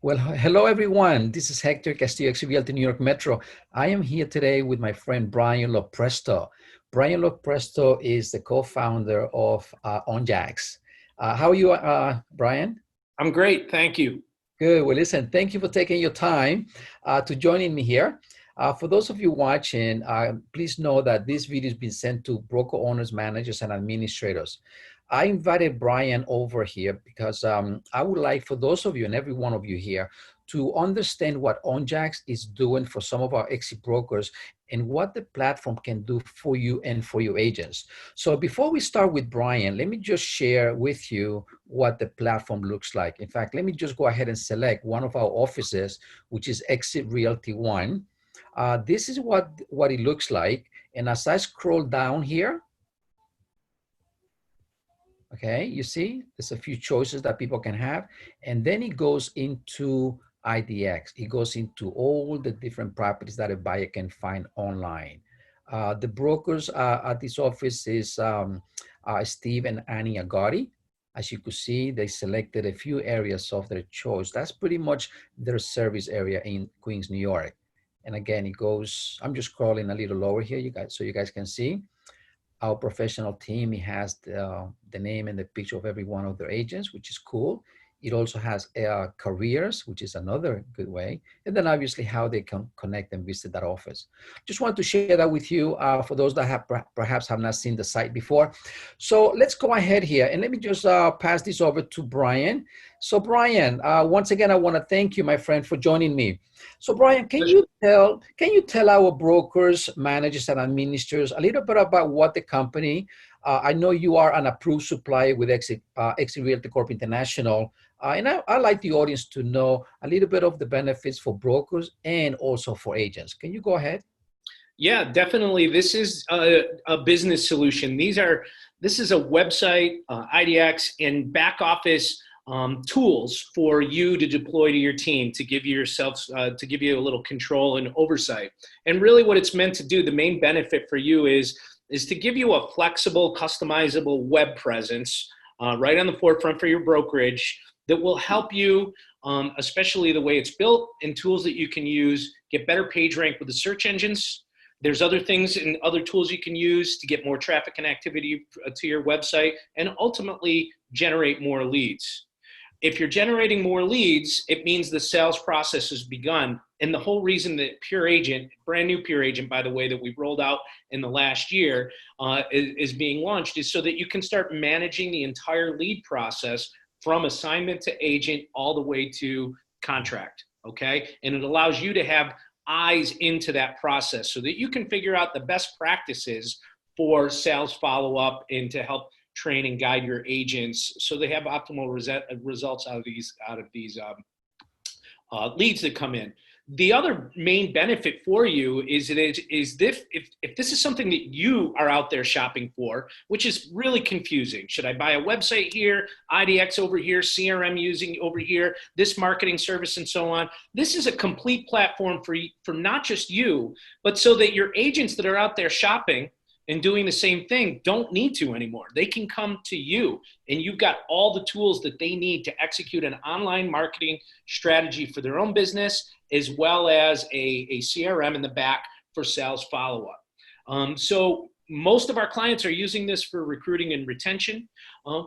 Well, hello everyone. This is Hector Castillo, ex-Realty New York Metro. I am here today with my friend Brian Lopresto. Brian Lopresto is the co-founder of Onjax. How are you, Brian? I'm great, thank you. Good. Well, listen, thank you for taking your time to joining me here. For those of you watching, please know that this video has been sent to broker owners, managers, and administrators. I invited Brian over here because I would like for those of you and every one of you here to understand what Onjax is doing for some of our exit brokers and what the platform can do for you and for your agents. So before we start with Brian, let me just share with you what the platform looks like. In fact, let me just go ahead and select one of our offices, which is Exit Realty One. This is what it looks like. And as I scroll down here, okay, you see, there's a few choices that people can have. And then it goes into IDX. It goes into all the different properties that a buyer can find online. The brokers at this office is Steve and Annie Agati. As you could see, they selected a few areas of their choice. That's pretty much their service area in Queens, New York. And again, it goes, I'm just scrolling a little lower here, you guys, so you guys can see our professional team. It has the name and the picture of every one of their agents, which is cool. It also has careers, which is another good way. And then obviously how they can connect and visit that office. Just want to share that with you for those that have perhaps have not seen the site before. So let's go ahead here and let me just pass this over to Brian. So Brian, once again, I want to thank you, my friend, for joining me. So Brian, can you tell our brokers, managers, and administrators a little bit about what the company? I know you are an approved supplier with Exit Realty Corp International, and I'd like the audience to know a little bit of the benefits for brokers and also for agents. Can you go ahead? Yeah, definitely. This is a business solution. This is a website, IDX, and back office tools for you to deploy to your team to give to give you a little control and oversight. And really, what it's meant to do, the main benefit for you is to give you a flexible, customizable web presence right on the forefront for your brokerage that will help you, especially the way it's built, and tools that you can use, get better page rank with the search engines. There's other things and other tools you can use to get more traffic and activity to your website and ultimately generate more leads. If you're generating more leads, it means the sales process has begun. And the whole reason that Pure Agent, brand new Pure Agent, by the way, that we've rolled out in the last year is being launched is so that you can start managing the entire lead process from assignment to agent all the way to contract, okay? And it allows you to have eyes into that process so that you can figure out the best practices for sales follow-up and to help train and guide your agents so they have optimal results out of these leads that come in. The other main benefit for you is if this is something that you are out there shopping for, which is really confusing. Should I buy a website here, IDX over here, CRM using over here, this marketing service and so on? This is a complete platform for not just you, but so that your agents that are out there shopping and doing the same thing don't need to anymore. They can come to you and you've got all the tools that they need to execute an online marketing strategy for their own business, as well as a CRM in the back for sales follow-up. So most of our clients are using this for recruiting and retention.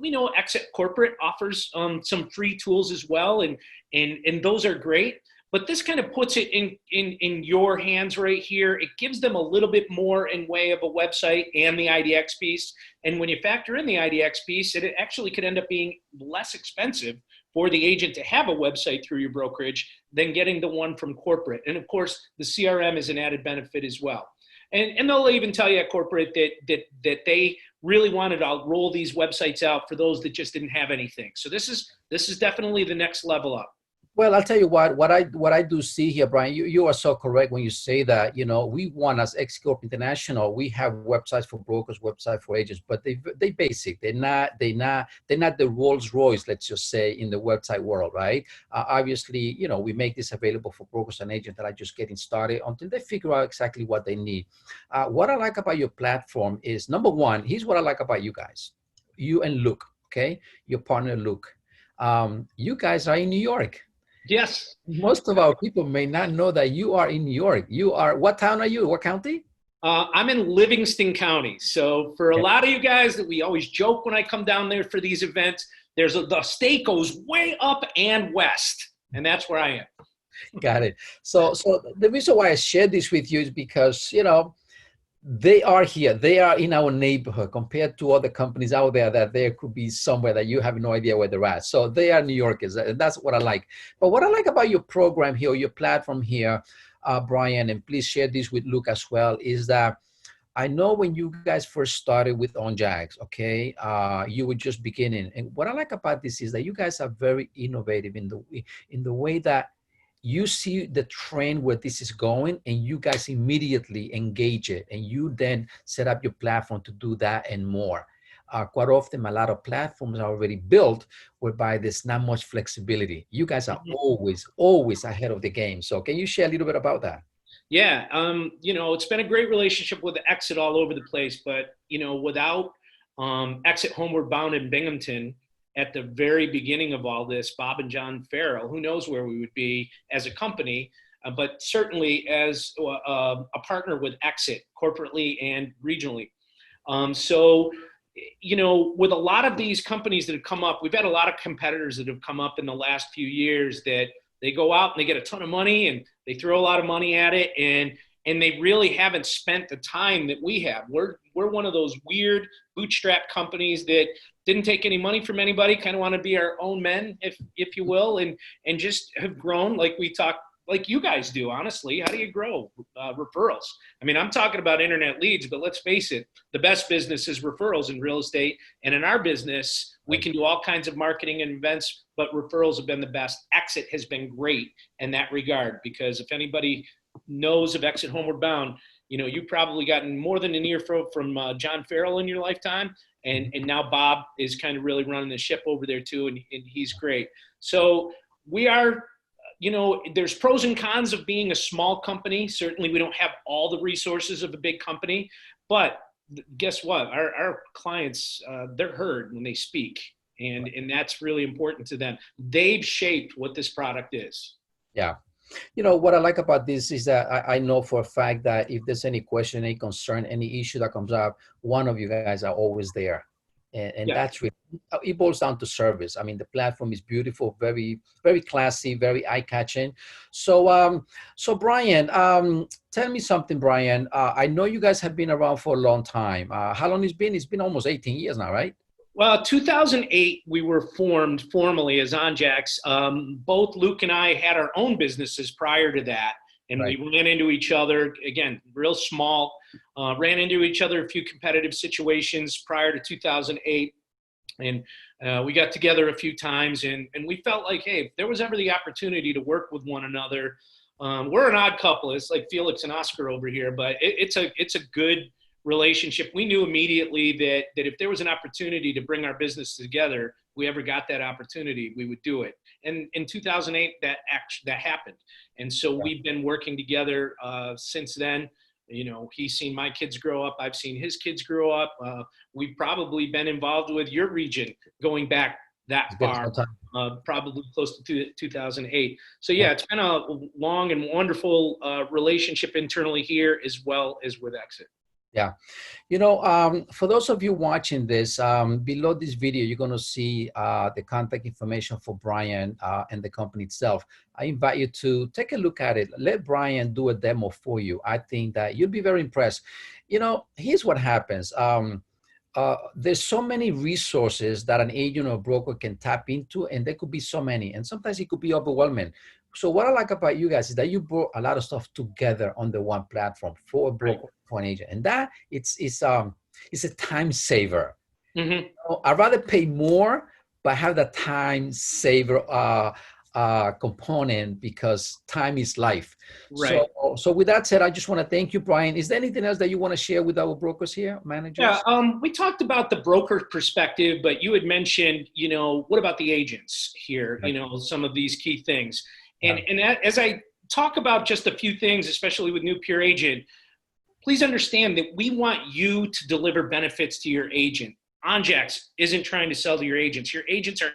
We know Exit Corporate offers some free tools as well, and those are great. But this kind of puts it in your hands right here. It gives them a little bit more in way of a website and the IDX piece. And when you factor in the IDX piece, it actually could end up being less expensive for the agent to have a website through your brokerage than getting the one from corporate. And of course, the CRM is an added benefit as well. And they'll even tell you at corporate that they really wanted to roll these websites out for those that just didn't have anything. So this is definitely the next level up. Well, I'll tell you what I do see here, Brian, you are so correct when you say that, you know, we want as Exit Corp International, we have websites for brokers, website for agents, but they basic. They're not the Rolls Royce, let's just say, in the website world, right? Obviously, you know, we make this available for brokers and agents that are just getting started until they figure out exactly what they need. What I like about your platform is, number one, here's what I like about you guys, you and Luke, okay? Your partner, Luke. You guys are in New York. Yes. Most of our people may not know that you are in New York. You are, what town are you? What county? I'm in Livingston County. So for a Okay, lot of you guys that we always joke when I come down there for these events, the state goes way up and west, and that's where I am. got it. So the reason why I share this with you is because, they are here. They are in our neighborhood compared to other companies out there that there could be somewhere that you have no idea where they're at. So they are New Yorkers, and that's what I like. But what I like about your program here, your platform here, Brian, and please share this with Luke as well, is that I know when you guys first started with Onjax, okay, you were just beginning. And what I like about this is that you guys are very innovative in the way that you see the trend where this is going and you guys immediately engage it and you then set up your platform to do that and more. Quite often, a lot of platforms are already built whereby there's not much flexibility. You guys are always ahead of the game. So can you share a little bit about that? Yeah, it's been a great relationship with Exit all over the place, but without Exit Homeward Bound in Binghamton at the very beginning of all this, Bob and John Farrell, who knows where we would be as a company, but certainly as a partner with Exit corporately and regionally. So, with a lot of these companies that have come up, we've had a lot of competitors that have come up in the last few years that they go out and they get a ton of money and they throw a lot of money at it, and they really haven't spent the time that we have. We're one of those weird bootstrap companies that didn't take any money from anybody, kind of want to be our own men, if you will, and just have grown like we talk, like you guys do. Honestly, how do you grow referrals? I mean, I'm talking about internet leads, but let's face it, the best business is referrals in real estate. And in our business, we can do all kinds of marketing and events, but referrals have been the best. Exit has been great in that regard, because if anybody knows of Exit Homeward Bound, you've probably gotten more than an ear from John Farrell in your lifetime. And now Bob is kind of really running the ship over there too, and he's great. So we are, there's pros and cons of being a small company. Certainly we don't have all the resources of a big company, but guess what? Our clients, they're heard when they speak, and that's really important to them. They've shaped what this product is. Yeah. What I like about this is that I know for a fact that if there's any question, any concern, any issue that comes up, one of you guys are always there. And Yeah. that's really, it boils down to service. I mean, the platform is beautiful, very, very classy, very eye-catching. So Brian, tell me something, Brian. I know you guys have been around for a long time. How long it's been? It's been almost 18 years now, right? Well, 2008, we were formed formally as Onjax. Both Luke and I had our own businesses prior to that, and Right. we ran into each other, again, real small, ran into each other a few competitive situations prior to 2008. And we got together a few times, and we felt like, hey, if there was ever the opportunity to work with one another, we're an odd couple. It's like Felix and Oscar over here, but it's a good relationship. We knew immediately that if there was an opportunity to bring our business together, we ever got that opportunity, we would do it. And in 2008, that happened. And so Yeah. we've been working together since then. He's seen my kids grow up. I've seen his kids grow up. We've probably been involved with your region going back that It's been some far, time. probably close to 2008. So Yeah. yeah, it's been a long and wonderful relationship internally here as well as with Exit. Yeah. For those of you watching this, below this video, you're going to see the contact information for Brian and the company itself. I invite you to take a look at it. Let Brian do a demo for you. I think that you'll be very impressed. Here's what happens. There's so many resources that an agent or broker can tap into, and there could be so many, and sometimes it could be overwhelming. So what I like about you guys is that you brought a lot of stuff together on the one platform for a Right. broker, for an agent, and that it's a time saver. Mm-hmm. I'd rather pay more, but have the time saver component because time is life. Right. So with that said, I just want to thank you, Brian. Is there anything else that you want to share with our brokers here, Yeah, managers? we talked about the broker perspective, but you had mentioned, what about the agents here? Right. Some of these key things, Yeah. and as I talk about just a few things, especially with new pure agent, please understand that we want you to deliver benefits to your agent. Onjax isn't trying to sell to your agents. Your agents are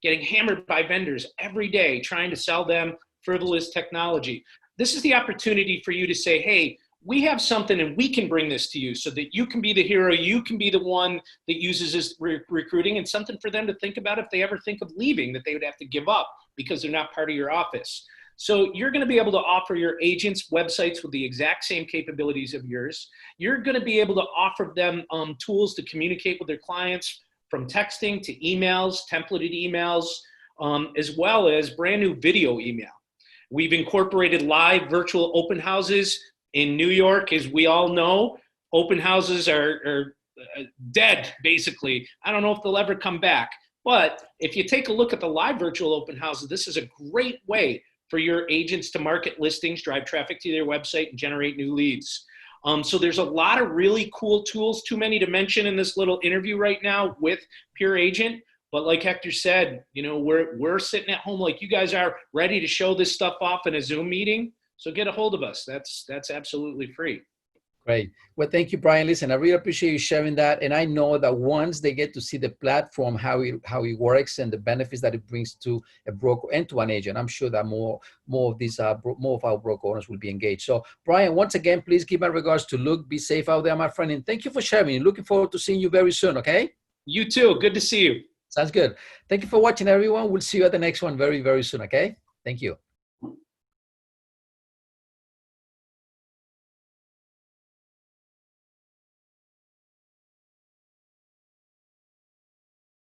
getting hammered by vendors every day trying to sell them frivolous technology. This is the opportunity for you to say, hey, we have something and we can bring this to you so that you can be the hero. You can be the one that uses this recruiting, and something for them to think about if they ever think of leaving that they would have to give up because they're not part of your office. So you're going to be able to offer your agents websites with the exact same capabilities of yours. You're going to be able to offer them tools to communicate with their clients, from texting to emails, templated emails, as well as brand new video email. We've incorporated live virtual open houses in New York. As we all know, open houses are dead, basically. I don't know if they'll ever come back. But if you take a look at the live virtual open houses, this is a great way for your agents to market listings, drive traffic to their website, and generate new leads. So there's a lot of really cool tools, too many to mention in this little interview right now with Pure Agent. But like Hector said, you know, we're sitting at home like you guys are, ready to show this stuff off in a Zoom meeting. So get a hold of us. That's absolutely free. Great. Well, thank you, Brian. Listen, I really appreciate you sharing that. And I know that once they get to see the platform, how it works and the benefits that it brings to a broker and to an agent, I'm sure that more of these more of our broker owners will be engaged. So, Brian, once again, please give my regards to Luke. Be safe out there, my friend, and thank you for sharing. Looking forward to seeing you very soon. Okay. You too. Good to see you. Sounds good. Thank you for watching, everyone. We'll see you at the next one very, very soon. Okay. Thank you.